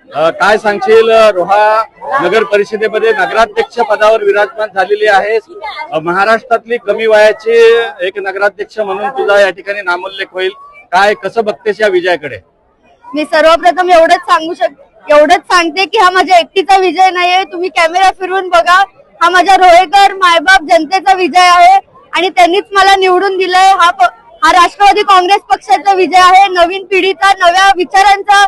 काय सांगशील? रोहा नगर परिषदेमध्ये नगराध्यक्ष पदावर विराजमान झालेली आहे. महाराष्ट्रातली कमी वयाची एक नगराध्यक्ष म्हणून तुझा या ठिकाणी नामोल्लेख होईल. काय कसं बघतेस या विजयाकडे? मी सर्वप्रथम एवढंच सांगते की हा माझ्या एकटीचा विजय नाहीये. तुम्ही कॅमेरा फिरवून बघा, हा माझ्या रोहेकर मायबाप जनतेचा विजय आहे आणि त्यांनीच मला निवडून दिलंय. हा राष्ट्रवादी काँग्रेस पक्षाचा विजय आहे. नवीन पिढीचा, नव्या विचारांचा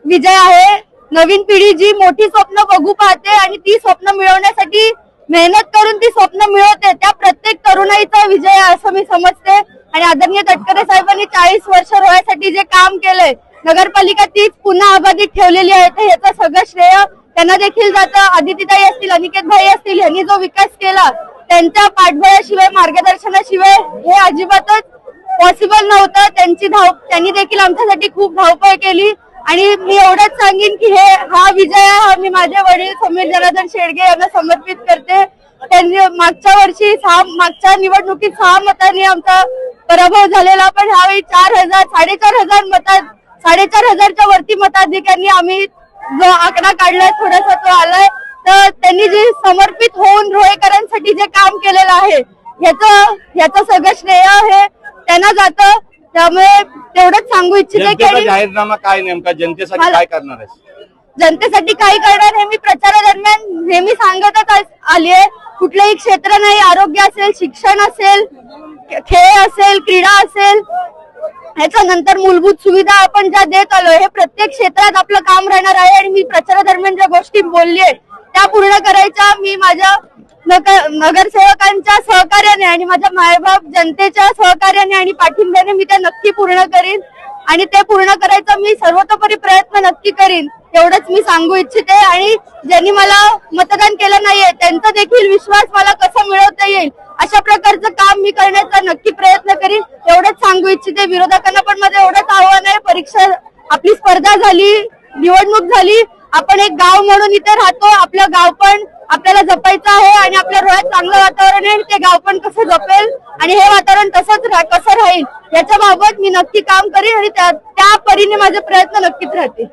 विजय आहे. नवीन पिढी जी मोठी स्वप्न बघू पाहते आणि ती स्वप्न मिळवण्यासाठी मेहनत करून ती स्वप्न मिळवते, त्या प्रत्येक तरुणाईचा विजय आहे असं मी समजते. आणि आदरणीय तटकरे साहेबांनी 40 वर्ष रोह्यासाठी जे काम केलंय, नगरपालिका तीच पुन्हा अबाधित ठेवलेली आहे, तर ह्याचं सगळं श्रेय त्यांना देखील जातं. आदितीताई असतील, अनिकेत भाई असतील, यांनी जो विकास केला त्यांच्या पाठबळाशिवाय, मार्गदर्शनाशिवाय हे अजिबातच पॉसिबल नव्हतं. त्यांनी देखील आमच्यासाठी खूप धावपळ केली. आणि मी एवढंच सांगेन की हा विजय हा मी माझे वडील समीर जनार्दन शेडगे यांना समर्पित करते. त्यांनी मागच्या निवडणुकीत 6 मतांनी आमचा पराभव झालेला, पण ह्यावेळी 4,500च्या वरती मताधिकाऱ्यांनी आम्ही जो आकडा काढलाय थोडासा तो आलाय. तर त्यांनी जे समर्पित होऊन रोहेकरांसाठी जे काम केलेलं आहे ह्याचं सगळं श्रेय हे त्यांना जातं. त्यामुळे तेवढंच सांगू इच्छिते की जाहीरनामा काय नेमका जनतेसाठी काय करणार आहे? जनतेसाठी काय करणार हे मी प्रचारादरम्यान नेहमी सांगतच आली आहे. कुठलंही क्षेत्र नाही, आरोग्य असेल, शिक्षण असेल, खेळ असेल, क्रीडा असेल, ह्याच्यानंतर मूलभूत सुविधा आपण ज्या देत आलोय, हे प्रत्येक क्षेत्रात आपलं काम राहणार आहे. आणि मी प्रचारादरम्यान ज्या गोष्टी बोललीये त्या पूर्ण करायच्या मी माझ्या नगरसेवकांच्या सहकार्याने आणि माझ्या मायबाप जनतेच्या सहकार्याने आणि पाठिंब्याने मी ते नक्की पूर्ण करीन. आणि ते पूर्ण करायचा मी सर्वतोपरी प्रयत्न नक्की करीन, एवढंच मी सांगू इच्छिते. आणि ज्यांनी मला मतदान केलं नाहीये त्यांचा देखील विश्वास मला कसा मिळवता येईल अशा प्रकारचं काम मी करण्याचा नक्की प्रयत्न करीन, एवढंच सांगू इच्छिते. विरोधकांना पण माझं एवढंच आव्हान आहे, परीक्षा आपली स्पर्धा झाली, निवडणूक झाली, आपण एक गाव म्हणून इथे राहतो, आपलं गाव पण आपल्याला जपायचं आहे आणि आपल्या रोह्यात चांगलं वातावरण आहे, ते गाव पण कसं जपेल आणि हे वातावरण कसं राहील याच्या बाबत मी नक्की काम करीन आणि त्या परीने माझे प्रयत्न नक्कीच राहतील.